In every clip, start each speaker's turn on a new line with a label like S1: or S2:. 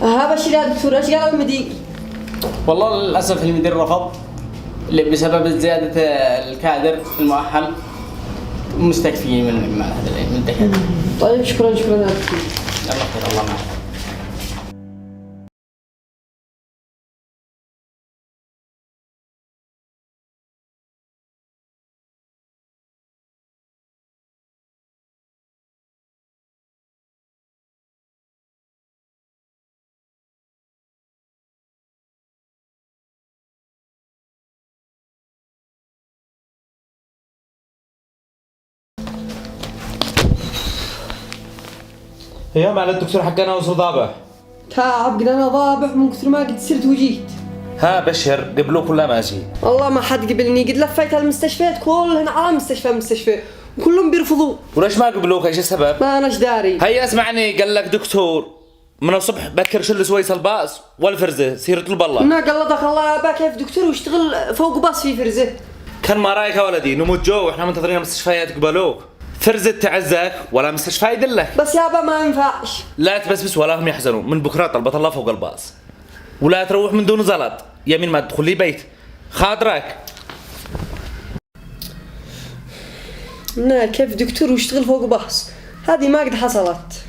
S1: ها بشير يا دكتور ايش قال المدير؟
S2: والله للأسف المدير رفض بسبب زيادة الكادر المؤهل مستكفيين من هذا الدكاترة.
S1: طيب شكرا يا دكتور.
S2: يلا خير الله معك.
S3: يا معلم الدكتور حقنا وصل ضابح.
S1: تعب انا ضابح من كثر ما قد صرت وجيت.
S3: ها بشر قبلوك ولا ماشي؟
S1: والله ما حد قبلني، قد لفيت المستشفيات كلهن على مستشفى وكلهم بيرفضوا.
S3: وليش ما قبلوك؟ ايش السبب؟
S1: ما اناش داري.
S3: هيا اسمعني، قال لك دكتور من الصبح بكر شل سويس الباص والفرزه سيرة البالله.
S1: ما قلدك الله يا كيف دكتور واشتغل فوق باص في فرزه.
S3: كان ما رايك يا ولدي نموت جو واحنا منتظرين المستشفيات يقبلوك. فرزة تعزك ولا مستشفى يدلك.
S1: بس يابا ما ينفعش.
S3: لا تبسبس ولا هم يحزنوا، من بكره طلبت الله فوق الباص. ولا تروح من دون زلط، يمين ما تدخل لي بيت خاطرك.
S1: لا كيف دكتور واشتغل فوق باص، هذه ما قد حصلت.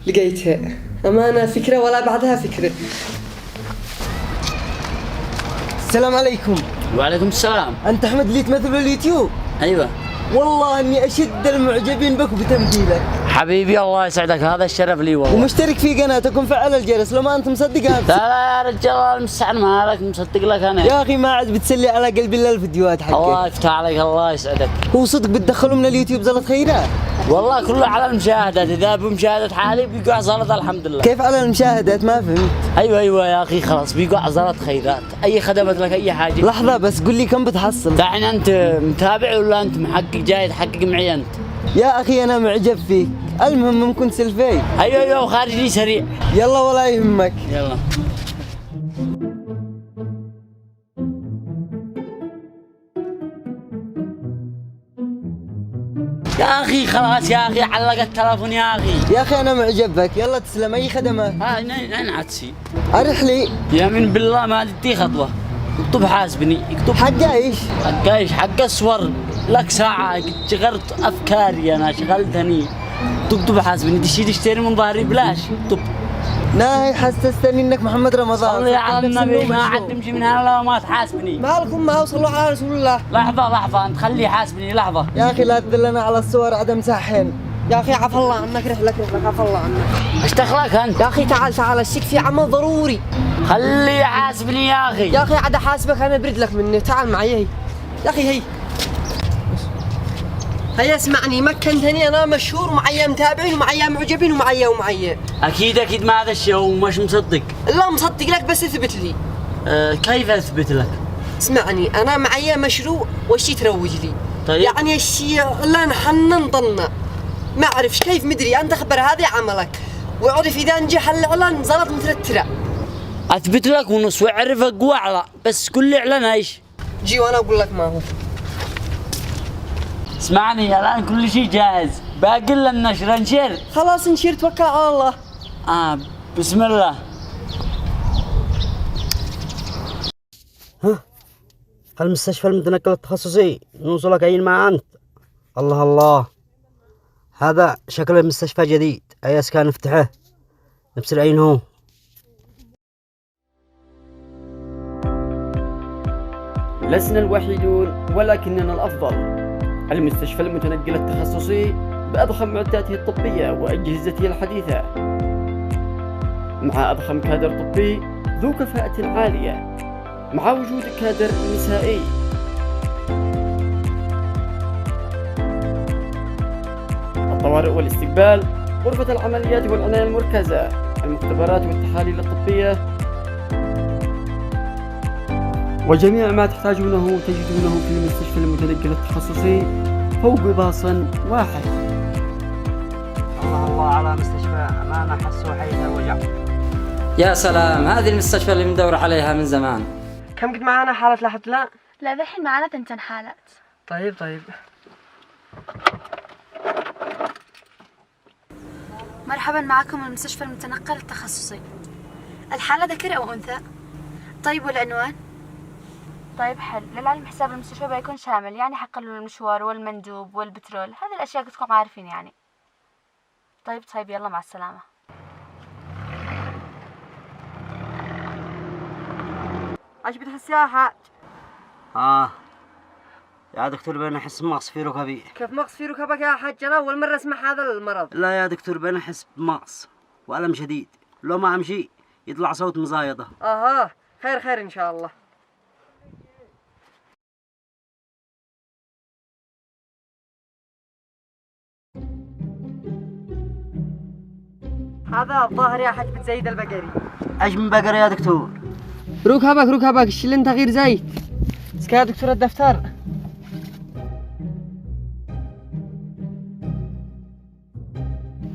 S1: لقيتها أمانة فكرة ولا بعدها فكرة.
S4: السلام عليكم.
S5: وعليكم السلام.
S4: أنت أحمد اللي تمثل باليوتيوب؟
S5: أيوة
S4: والله إني أشد المعجبين بك وبتمثيلك.
S5: حبيبي الله يسعدك، هذا الشرف لي والله.
S4: ومشترك في قناتك ومفعل الجرس، لو ما أنت مصدق
S5: لا لا يا رجال المستعان ما لك مصدق لك أنا.
S4: يا أخي ما عاد بتسلي على قلبي إلا الفيديوهات حقك.
S5: الله يفتح عليك الله يسعدك.
S4: هو صدق بتدخلوا من اليوتيوب زلط خيرات؟
S5: والله كله على المشاهدات، إذا بمشاهدة حالي بيقع زلط الحمد لله.
S4: كيف على المشاهدات؟ ما فهمت.
S5: أيوة يا أخي خلاص بيقع زلط خيرات، أي خدمت لك أي حاجة.
S4: لحظة بس قل لي كم بتحصل؟
S5: دعني أنت متابع ولا أنت محقق جاي تحقق معي أنت؟
S4: يا أخي أنا معجب فيك، المهم ممكن سلفي.
S5: أيوة وخارج لي سريع.
S4: يلا ولا يهمك.
S5: يلا. يا أخي خلاص يا أخي علق التلفون يا أخي.
S4: يا أخي أنا معجب بك، يلا تسلم. أي خدمات؟
S5: نين عدسي.
S4: أرح لي.
S5: يمين بالله ما تدي خطوة. اكتب حاسبني اكتب.
S4: حق ايش؟
S5: حق ايش؟ حق الصور لك ساعة قد شغلت أفكاري أنا شغلتني. تكتب حاسبني تشتري من ظهري بلاش اكتب.
S4: ناهي حسستني انك محمد رمضان.
S5: صلي على النبي ما عاد تمشي من هنا لو ما تحاسبني.
S1: مالكم ما وصلوا على رسول الله.
S5: لحظة أنت خليه يحاسبني لحظة.
S4: يا أخي لا تدلنا على الصور عدم ساحين.
S1: يا أخي عفى الله عنك، رحلك عفى الله عنك.
S5: ايش دخلك أنت؟
S1: يا أخي تعال الشيك في عمل ضروري.
S5: خليه يحاسبني يا أخي.
S1: يا أخي عاد أحاسبك أنا برد لك مني، تعال معي هي. يا أخي هيا اسمعني، مكنتني أنا مشهور ومعي متابعين ومعي معجبين ومعي.
S5: أكيد ما هذا الشيء هو مش مصدق.
S1: لا مصدق لك بس اثبت لي.
S5: كيف أثبت لك؟
S1: اسمعني أنا معي مشروع والشي تروج لي.
S5: طيب.
S1: يعني الشي لا نحنن طنا ما أعرفش كيف مدري، أنت خبر هذه عملك وعرف إذا نجح الإعلان زلط مترترة.
S5: أثبت لك ونص وأعرفك وأعلى، بس كل إعلان إيش؟
S1: جي وأنا أقول لك ما هو.
S5: اسمعني الآن كل شيء جاهز، باقي لنا النشر نشر.
S1: خلاص نشر توكل على الله.
S5: بسم الله.
S6: المستشفى المتنقل التخصصي نوصلك أين ما أنت. الله هذا شكل المستشفى جديد، أي أسكان نفتحه نفس العين هو.
S7: لسنا الوحيدون ولكننا الأفضل. المستشفى المتنقل التخصصي بأضخم معداته الطبية وأجهزته الحديثة، مع أضخم كادر طبي ذو كفاءة عالية، مع وجود كادر نسائي. الطوارئ والاستقبال، غرفة العمليات والعناية المركزة، المختبرات والتحاليل الطبية، وجميع ما تحتاجونه تجدونه في المستشفى المتنقل التخصصي فوق باص واحد.
S6: الله على مستشفى أمانة حسوا حيث وجع.
S8: يا سلام، هذه المستشفى اللي بندور عليها من زمان.
S1: كم قد معانا حالة لحد لا؟
S9: لا ذحين معانا 8 حالات.
S1: طيب
S9: مرحبا، معكم من مستشفى المتنقل التخصصي. الحالة ذكر أو أنثى؟ طيب والعنوان؟ طيب حل، للعلم حساب المستشفى بيكون شامل، يعني حقلوا المشوار والمندوب والبترول، هذه الأشياء كنتم عارفين يعني. طيب يلا مع السلامة.
S1: ايش بتحس يا حاج؟
S6: يا دكتور بين احس بمغص في ركبي.
S1: كيف مغص في ركبك يا حاج؟ انا اول مرة اسمع هذا المرض.
S6: لا يا دكتور بين احس بمغص والم شديد، لو ما امشي يطلع صوت مزايدة.
S1: اها، خير ان شاء الله. هذا الظاهر يا حاج بتزيد البقري.
S6: ايش من بقر يا دكتور؟
S1: ركبك شيل تغيير زيت. اسكا يا دكتور الدفتر.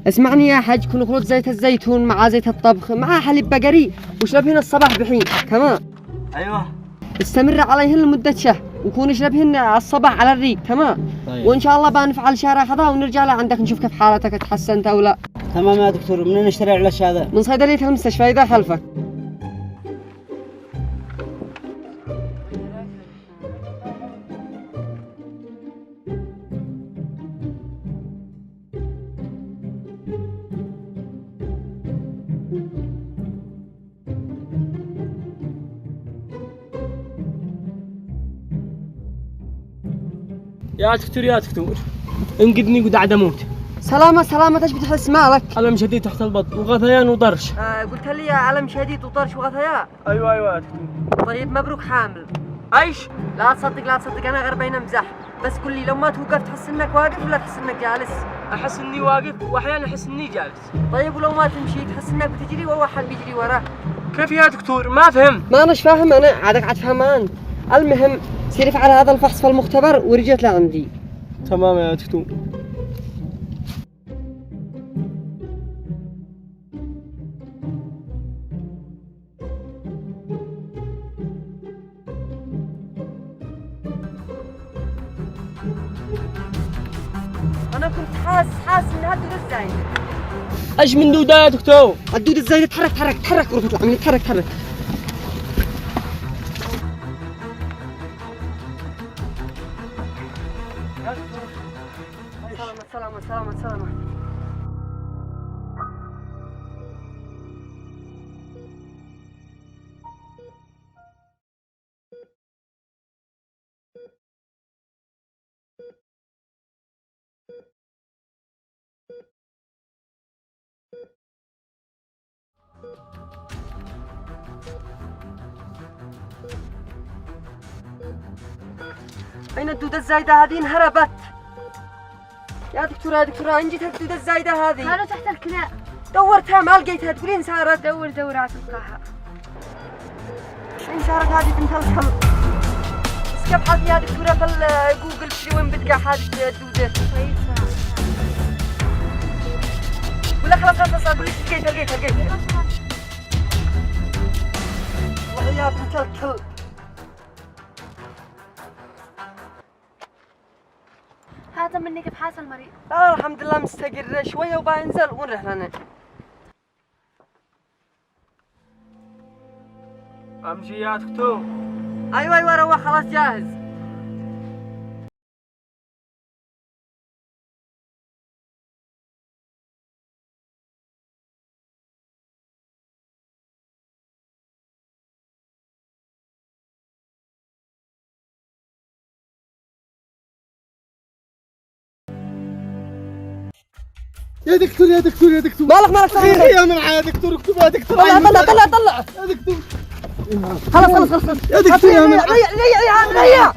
S1: اسمعني يا حاج، كن خلط زيت الزيتون مع زيت الطبخ مع حليب بقري واشربهن الصباح بحين تمام.
S6: ايوه.
S1: استمر عليهن لمدة شهر وكون اشربهن الصباح على الريق تمام.
S6: طيب.
S1: وان شاء الله بنفعل شهر اخذها ونرجع لعندك نشوف كيف حالتك تحسنت او لا.
S6: تمام يا دكتور، منين نشتري العلاج هذا؟
S1: من صيدلية المستشفى اذا خلفك.
S7: يا دكتور انقذني قد عاد اموت.
S1: سلامة ايش بتحس مالك؟
S7: ألم شديد تحت البطن وغثيان وضرش.
S1: قلت لي ألم شديد وطرش وغثيان.
S7: ايوه يا دكتور.
S1: طيب مبروك حامل.
S7: ايش؟
S1: لا تصدق انا غير بين امزح، بس قل لي لو ما توقف تحس انك واقف ولا تحس انك جالس؟
S7: احس اني واقف واحيانا احس اني جالس.
S1: طيب ولو ما تمشي تحس انك بتجري وواحد بيجري وراك؟
S7: كيف يا دكتور؟ ما فهمت.
S1: ما اناش فاهم انا، عاد فهم انت. المهم سيرف على هذا الفحص في المختبر ورجعت لعندي.
S7: تمام يا دكتور.
S1: انا كنت حاسس ان هالدود الزايد.
S7: ايش من دودة يا دكتور؟
S1: الدود الزايد تحرك غرفة العملية، تحرك. سلامة. أين الدودة الزايدة هذه؟ انهربت. يا دكتورة أين جت الدودة الزايدة هذه؟
S9: كانوا تحت الكناء.
S1: دورتها ما لقيتها، تقولين صارت؟
S9: دور عتلقاها.
S1: أين صارت هذه بنت الكلب؟ بس كيف حالتي يا دكتورة في جوجل تدري وين بتقع هذه الدودة؟
S9: طيب
S1: ولا خلاص أقول لك لقيتها. والله يا بنت الكلب.
S9: هذا مني كيف حاس المريض؟
S1: لا الحمد لله مستقر شوية وبنزل ونروح لنا.
S7: امشي يا دكتور.
S1: ايوه روح خلاص جاهز.
S7: يا دكتور
S1: مالك
S7: يا معايا يا دكتور، اكتب يا دكتور.
S1: طلع
S7: يا دكتور.
S1: خلاص
S7: يا دكتور يا معايا.
S1: ريع.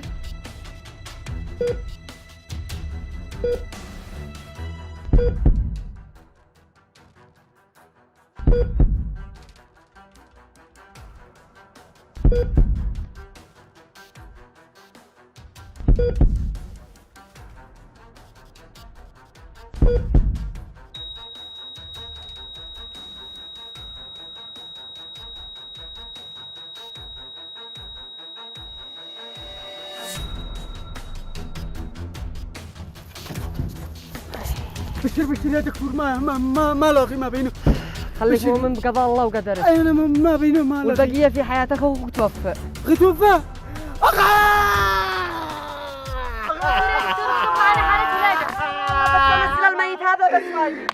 S7: بشر يا دكتور ما لاغي ما بينه.
S1: خليك مؤمن بقضاء الله وقدره.
S7: أي أنا ما بينه ما لاغي.
S1: والبقية في حياتك وتوفى.
S7: توفى.
S1: بس نزل الميت هذا بس واجي.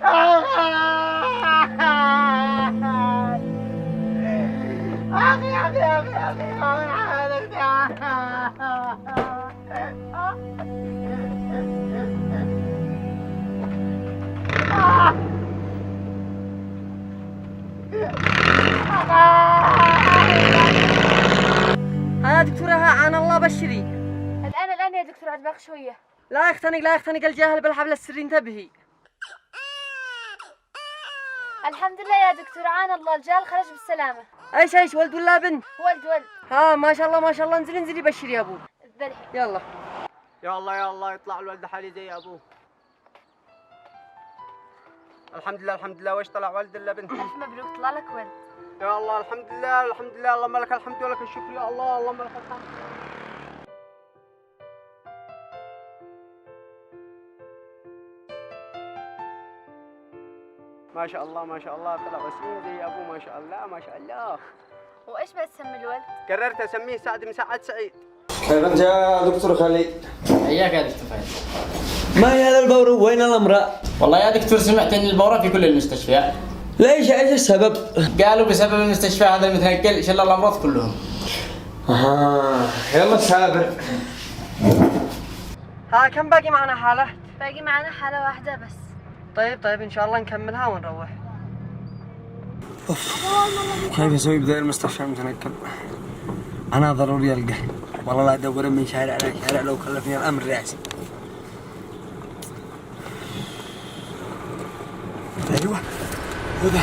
S1: ها دكتورة عان الله بشري.
S9: الآن يا دكتور عاد باقي شوية.
S1: لا يختنق الجاهل بالحبل السري انتبهي.
S9: الحمد لله يا دكتور عان الله الجال خرج بالسلامة.
S1: ايش ولد ولا بنت؟
S9: ولد.
S1: ها ما شاء الله انزلي بشري يا ابو. يلا.
S6: يا الله يطلع الولد حالي زي ابوه. الحمد لله وايش طلع ولد الا بنت.
S9: ألف مبروك طلع لك ولد.
S6: يا الله الحمد لله اللهم لك الحمد ولك الشكر يا الله اللهم لك الحمد. ما شاء الله طلع وسيم زي ابوه ما شاء الله.
S9: وإيش بتسمي الولد؟
S6: قررت اسميه سعد مساعد سعيد.
S4: كيف انت يا دكتور خليل؟
S2: حياك يا دكتور فهد.
S4: ما هي هذا البور وين الامراء؟
S2: والله يا دكتور سمعت ان البورة في كل المستشفيات.
S4: ليش ايش السبب؟
S2: قالوا بسبب المستشفى هذا المتنقل شل الامراض كلهم.
S4: يلا سابر.
S1: ها كم باقي معنا حالة؟
S9: باقي معنا حالة واحدة بس.
S1: طيب ان شاء الله نكملها ونروح.
S6: كيف اسوي بداية المستشفى المتنقل؟ انا ضروري القى والله لا ادور من شارع لشارع لو كلفني الامر راسي. ايوه هذا